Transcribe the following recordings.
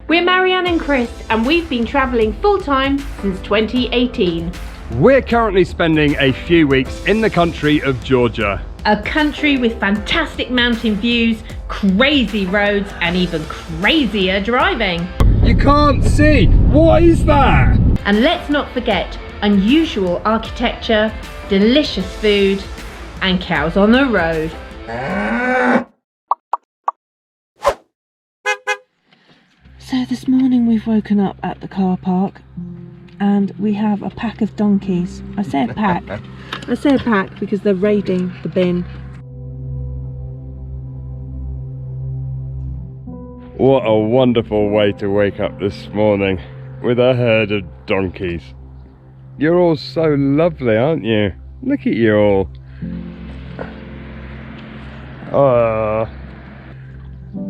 We're Marianne and Chris, and we've been travelling full-time since 2018. We're currently spending a few weeks in the country of Georgia. A country with fantastic mountain views, crazy roads, and even crazier driving. You can't see! What is that? And let's not forget unusual architecture, delicious food, and cows on the road. So this morning we've woken up at the car park and we have a pack of donkeys. I say a pack. I say a pack because they're raiding the bin. What a wonderful way to wake up this morning with a herd of donkeys. You're all so lovely, aren't you? Look at you all.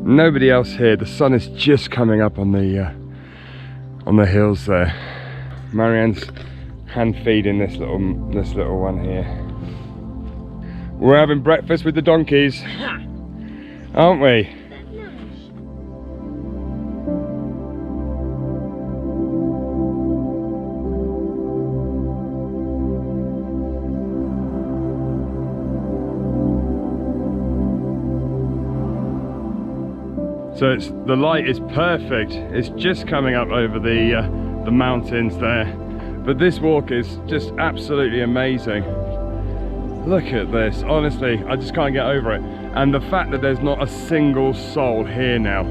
Nobody else here. The sun is just coming up on the hills there. Marianne's hand feeding this little one here. We're having breakfast with the donkeys, aren't we? So the light is perfect. It's just coming up over the mountains there. But this walk is just absolutely amazing. Look at this. Honestly, I just can't get over it. And the fact that there's not a single soul here now.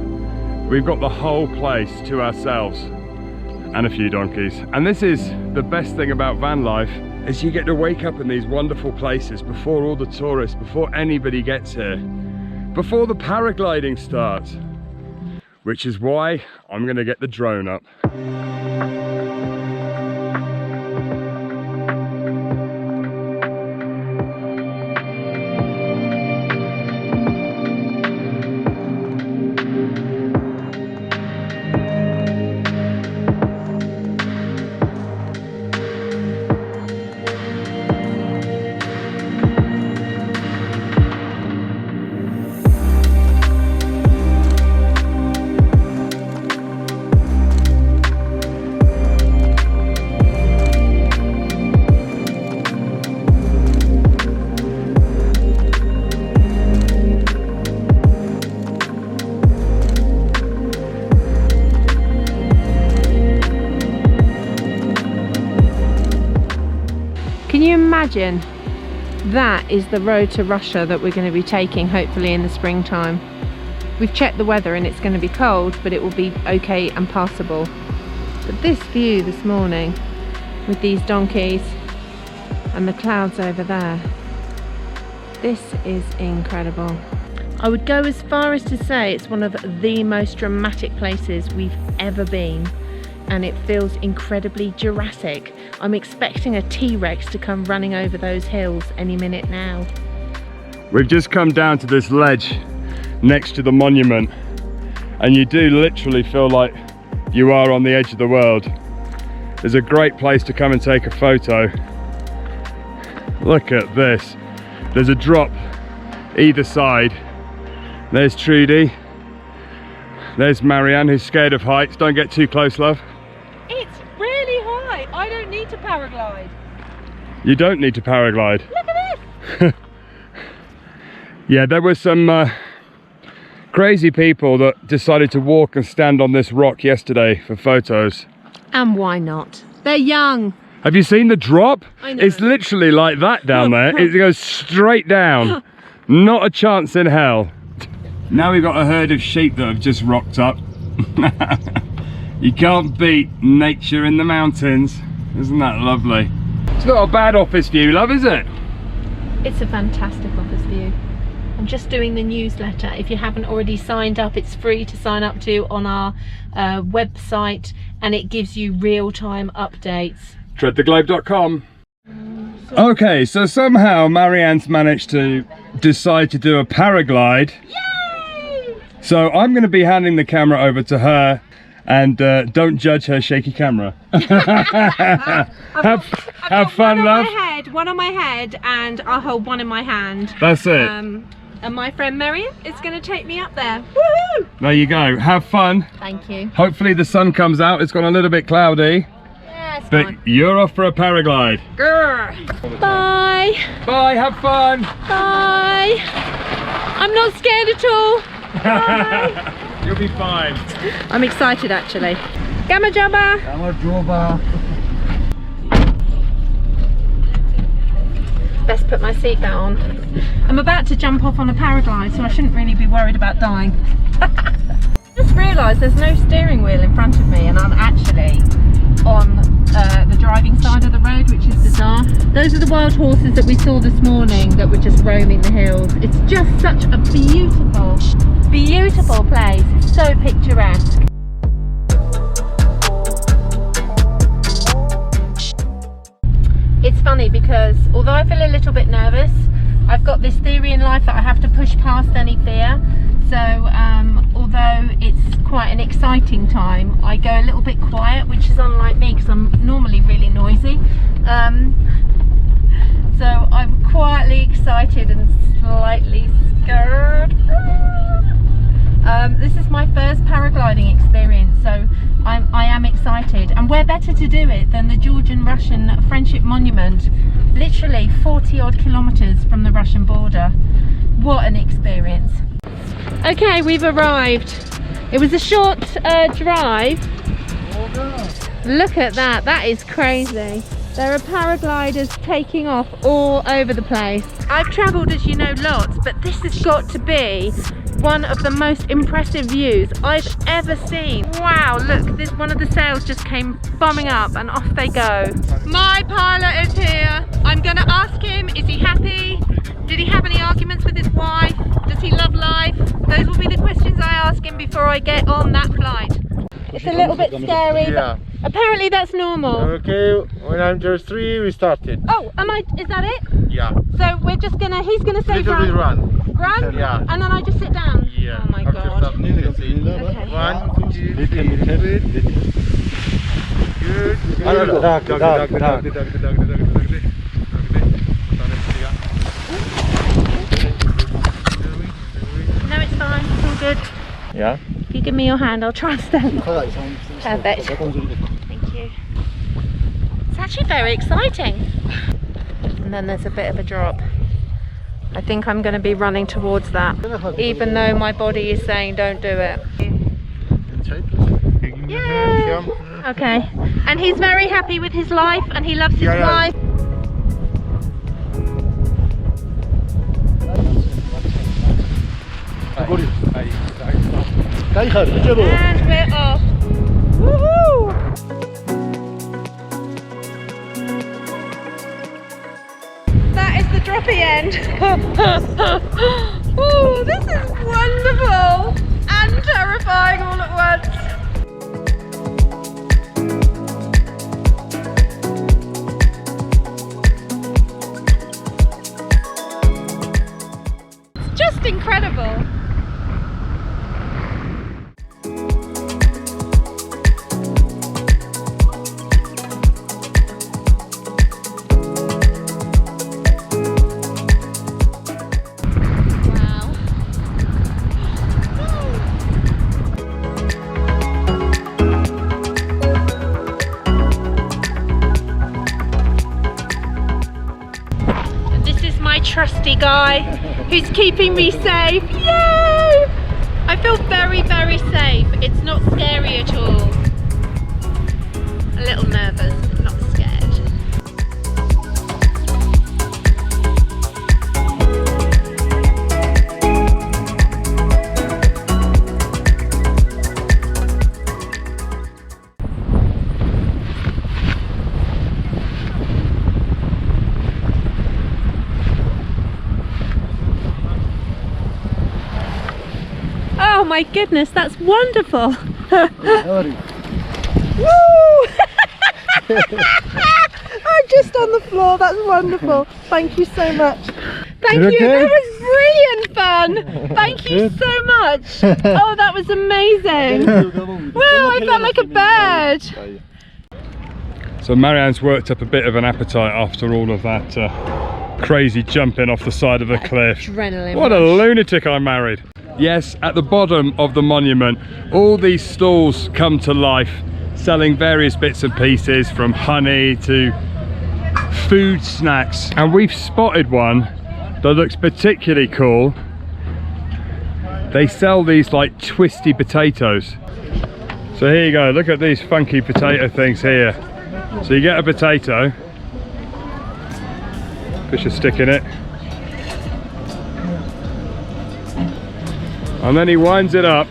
We've got the whole place to ourselves and a few donkeys. And this is the best thing about van life, is you get to wake up in these wonderful places before all the tourists, before anybody gets here, before the paragliding starts. Which is why I'm going to get the drone up. Can you imagine? That is the road to Russia that we're going to be taking, hopefully in the springtime. We've checked the weather and it's going to be cold, but it will be okay and passable. But this view this morning with these donkeys and the clouds over there, this is incredible. I would go as far as to say it's one of the most dramatic places we've ever been. And it feels incredibly Jurassic. I'm expecting a T-Rex to come running over those hills any minute now. We've just come down to this ledge next to the monument, and you do literally feel like you are on the edge of the world. It's a great place to come and take a photo. Look at this. There's a drop either side. There's Trudy. There's Marianne, who's scared of heights. Don't get too close, love. It's really high. I don't need to paraglide. You don't need to paraglide. Look at this. Yeah, there were some crazy people that decided to walk and stand on this rock yesterday for photos. And why not? They're young. Have you seen the drop? I know. It's literally like that down there. It goes straight down. Not a chance in hell. Now we've got a herd of sheep that have just rocked up. You can't beat nature in the mountains. Isn't that lovely? It's not a bad office view, love, is it? It's a fantastic office view. I'm just doing the newsletter. If you haven't already signed up, it's free to sign up to on our website, and it gives you real-time updates. Treadtheglobe.com. Okay, so somehow Marianne's managed to decide to do a paraglide. Yay! So I'm going to be handing the camera over to her, and don't judge her shaky camera. have fun, love. One on my head, and I'll hold one in my hand. That's it. And my friend Miriam is going to take me up there. Woohoo! There you go. Have fun. Thank you. Hopefully the sun comes out. It's gone a little bit cloudy. Yeah, it's But fine. you're off for a paraglide. Grr. Bye. Bye, have fun. Bye. I'm not scared at all. Bye. You'll be fine. I'm excited actually. Gamma Jabba. Best put my seatbelt on. I'm about to jump off on a paraglide, so I shouldn't really be worried about dying. Just realised there's no steering wheel in front of me, and I'm actually on the driving side of the road, which is bizarre. Those are the wild horses that we saw this morning that were just roaming the hills. It's just such a beautiful, beautiful place. It's so picturesque. It's funny because although I feel a little bit nervous, I've got this theory in life that I have to push past any fear. So although it's quite an exciting time, I go a little bit quiet, which is unlike me because I'm normally really noisy. So I'm quietly excited and slightly scared. This is my first paragliding experience, so I am excited, and where better to do it than the Georgian-Russian Friendship Monument, literally 40 odd kilometers from the Russian border. What an experience. Okay, we've arrived. It was a short drive. Look at that, that is crazy. There are paragliders taking off all over the place. I've travelled, as you know, lots, but this has got to be one of the most impressive views I've ever seen. Wow, look, this one of the sails just came bombing up and off they go. My pilot is here. I'm gonna ask him, is he happy? Did he have any arguments with his wife? Does he love life? Those will be the questions I ask him before I get on that flight. It's a little bit scary, but apparently that's normal. Okay, when I'm just 3, we started. Oh, is that it? Yeah. So we're just gonna, he's gonna say Little bit run. Run? Yeah. And then I just sit down? Yeah. Oh my After god. stop, you can see. Okay. 1, 2, 3, good. No, it's fine, it's all good. Yeah. If you give me your hand, I'll try and stand. Perfect. Thank you. It's actually very exciting. And then there's a bit of a drop. I think I'm going to be running towards that, even though my body is saying don't do it. Yay! Okay. And he's very happy with his life, and he loves his wife. And we're off. Woohoo! That is the droppy end. Oh, this is wonderful and terrifying all at once. It's just incredible. Trusty guy who's keeping me safe. Yay! I feel very, very safe. It's not scary at all. A little nervous, but not scared. Oh my goodness, that's wonderful. Woo! I'm just on the floor, that's wonderful. Thank you so much. Thank you, okay? that was brilliant fun. Thank you so much. Oh, that was amazing. Wow, I felt like a bird. So Marianne's worked up a bit of an appetite after all of that crazy jumping off the side of the cliff. Adrenaline What a rush. lunatic I married. Yes, at the bottom of the monument, all these stalls come to life, selling various bits and pieces from honey to food snacks. And we've spotted one that looks particularly cool. They sell these like twisty potatoes. So here you go, look at these funky potato things here. So you get a potato, push a stick in it, and then he winds it up.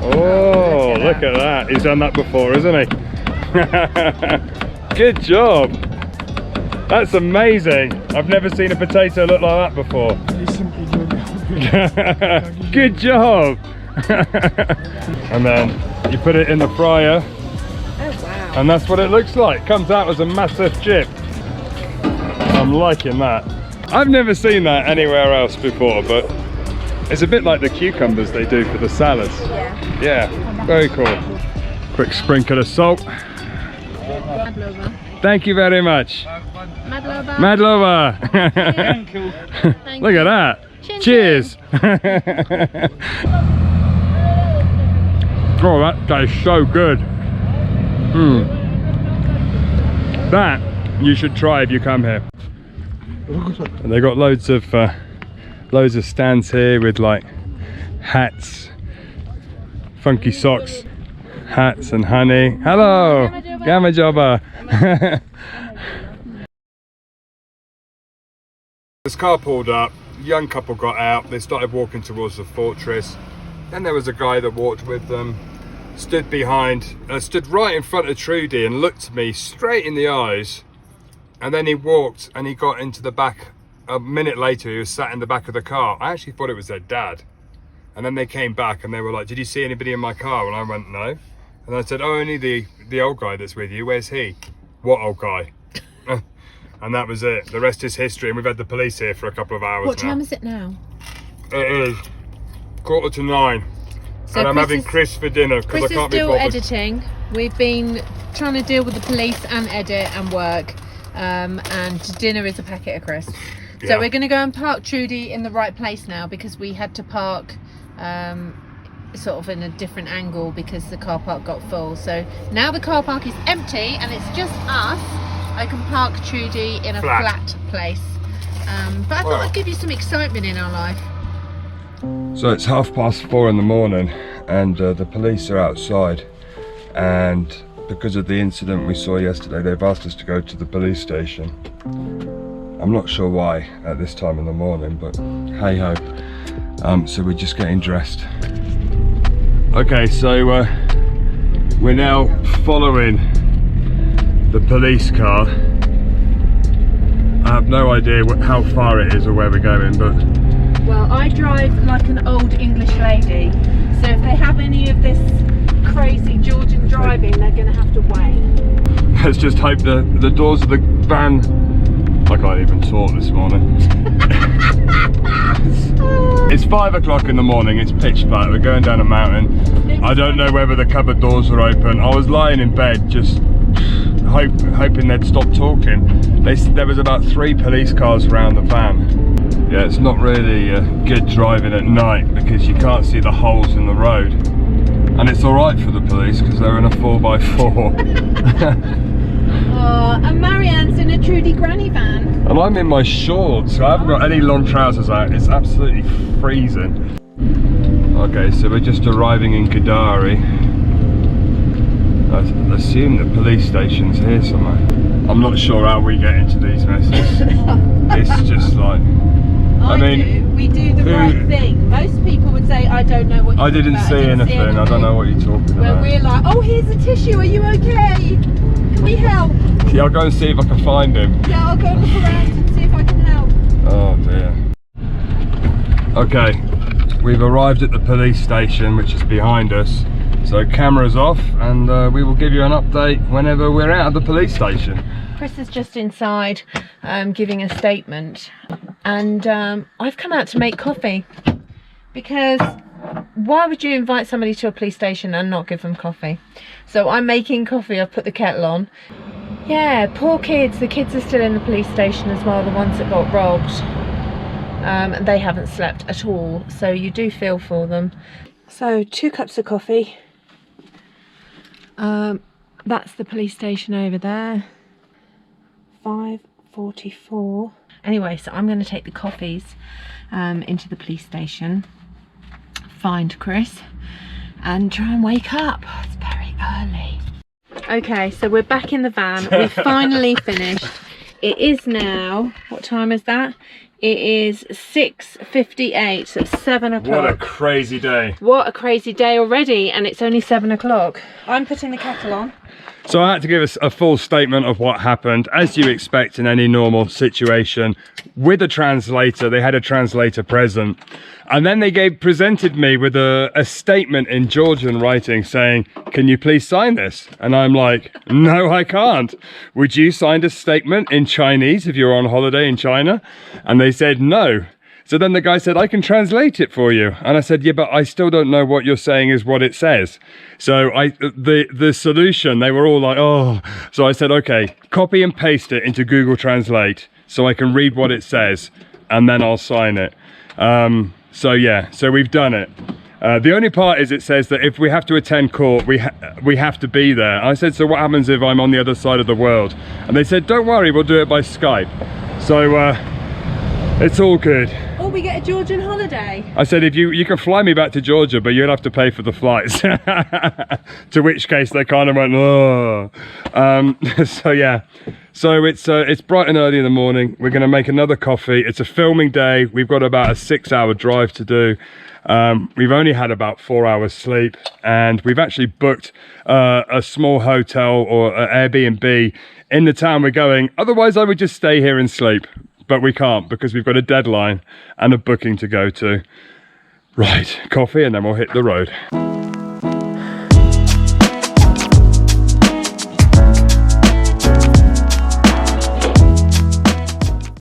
Oh, look at that. He's done that before, isn't he? Good job. That's amazing. I've never seen a potato look like that before. Good job. And then you put it in the fryer. Oh wow. And that's what it looks like. Comes out as a massive chip. I'm liking that. I've never seen that anywhere else before, but it's a bit like the cucumbers they do for the salads. Yeah. Yeah, very cool. Quick sprinkle of salt. Madlova. Thank you very much. Madlova. Madlova. Thank you. Look at that. Chin Cheers. Oh, that is so good. That you should try if you come here. And they got loads of stands here with like hats, funky socks, hats and honey. Hello, Gamma Jobber. This car pulled up, young couple got out, they started walking towards the fortress. Then there was a guy that walked with them, stood behind, stood right in front of Trudy and looked me straight in the eyes. And then he walked and he got into the back. A minute later, he was sat in the back of the car. I actually thought it was their dad. And then they came back and they were like, did you see anybody in my car? And I went, no. And I said, oh, only the old guy that's with you. Where's he? What old guy? And that was it. The rest is history. And we've had the police here for a couple of hours What now. time is it now? It is 9:15. So and I'm Chris having is- Chris for dinner because Chris I is can't be still bothered. editing. We've been trying to deal with the police and edit and work. And dinner is a packet of crisps. So Yeah. we're going to go and park Trudy in the right place now because we had to park sort of in a different angle because the car park got full. So now the car park is empty and it's just us. I can park Trudy in a flat place. But I thought I'd give you some excitement in our life. So it's 4:30 in the morning and the police are outside, and because of the incident we saw yesterday, they've asked us to go to the police station. I'm not sure why at this time in the morning, but hey ho. So we're just getting dressed. Okay, so we're now following the police car. I have no idea how far it is or where we're going, but Well, I drive like an old English lady, so if they have any of this crazy Georgian driving, they're going to have to wait. let's just hope the doors of the van... I can't even talk this morning. It's 5 o'clock in the morning, it's pitch black, we're going down a mountain. I don't know whether the cupboard doors are open. I was lying in bed just hoping they'd stop talking. There was about 3 police cars around the van. Yeah, it's not really good driving at night because you can't see the holes in the road. And it's alright for the police because they're in a 4x4. Oh, and Marianne's in a Trudy granny van. And I'm in my shorts, so I haven't got any long trousers out. It's absolutely freezing. Okay, so we're just arriving in Gudari. I assume the police station's here somewhere. I'm not sure how we get into these messes. It's just like... I mean, we do the right thing. Most people would say, I don't know what you're I didn't see anything. I don't know what you're talking Where about. we're like, oh, here's a tissue, are you okay? Can we help? Yeah, I'll go and see if I can find him. Yeah, I'll go look around and see if I can help. Oh dear. Okay, we've arrived at the police station, which is behind us. So camera's off, and we will give you an update whenever we're out of the police station. Chris is just inside giving a statement. and I've come out to make coffee, because why would you invite somebody to a police station and not give them coffee? So I'm making coffee. I've put the kettle on. Yeah, poor kids. The kids are still in the police station as well, the ones that got robbed. They haven't slept at all, so you do feel for them. So 2 cups of coffee. That's the police station over there. 5:44. Anyway, so I'm going to take the coffees into the police station, find Chris, and try and wake up. It's very early. Okay, so we're back in the van. We finally finished. It is now, what time is that? It is 6:58, so it's 7 o'clock. What a crazy day. What a crazy day already, and it's only 7 o'clock. I'm putting the kettle on. So I had to give us a full statement of what happened, as you expect in any normal situation. With a translator, they had a translator present. And then they presented me with a statement in Georgian writing saying, "Can you please sign this?" And I'm like, "No, I can't. Would you sign a statement in Chinese if you're on holiday in China?" And they said, "No." So then the guy said, "I can translate it for you." And I said, "Yeah, but I still don't know what you're saying is what it says." So the solution, they were all like, "Oh." So I said, "Okay, copy and paste it into Google Translate so I can read what it says, and then I'll sign it." So yeah, so we've done it. The only part is it says that if we have to attend court, we have to be there. I said, "So what happens if I'm on the other side of the world?" And they said, "Don't worry, we'll do it by Skype." So it's all good. Oh, we get a Georgian holiday. I said, "If you can fly me back to Georgia, but you'll have to pay for the flights." To which case they kind of went, "Oh." So yeah, so it's bright and early in the morning. We're going to make another coffee. It's a filming day. We've got about a 6-hour drive to do. We've only had about 4 hours sleep, and we've actually booked a small hotel or Airbnb in the town we're going. Otherwise I would just stay here and sleep, but we can't because we've got a deadline and a booking to go to. Right, coffee and then we'll hit the road.